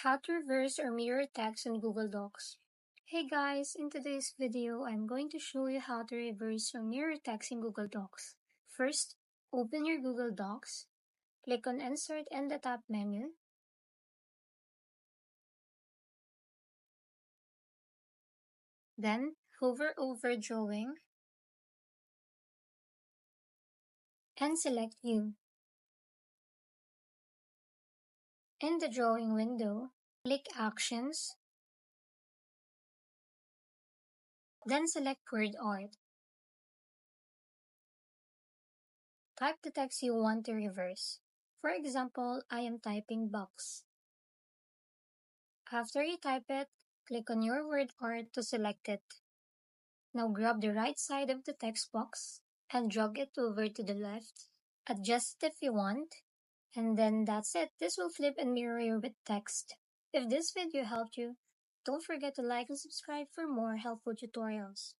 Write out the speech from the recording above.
How to reverse or mirror text in Google Docs. Hey guys, in today's video, I'm going to show you how to reverse or mirror text in Google Docs. First, open your Google Docs, click on Insert in the top menu, then hover over Drawing and select View. In the Drawing window, click Actions, then select Word Art. Type the text you want to reverse. For example, I am typing box. After you type it, click on your word art to select it. Now grab the right side of the text box and drag it over to the left. Adjust it if you want. And then that's it. This will flip and mirror your with text. If this video helped you, don't forget to like and subscribe for more helpful tutorials.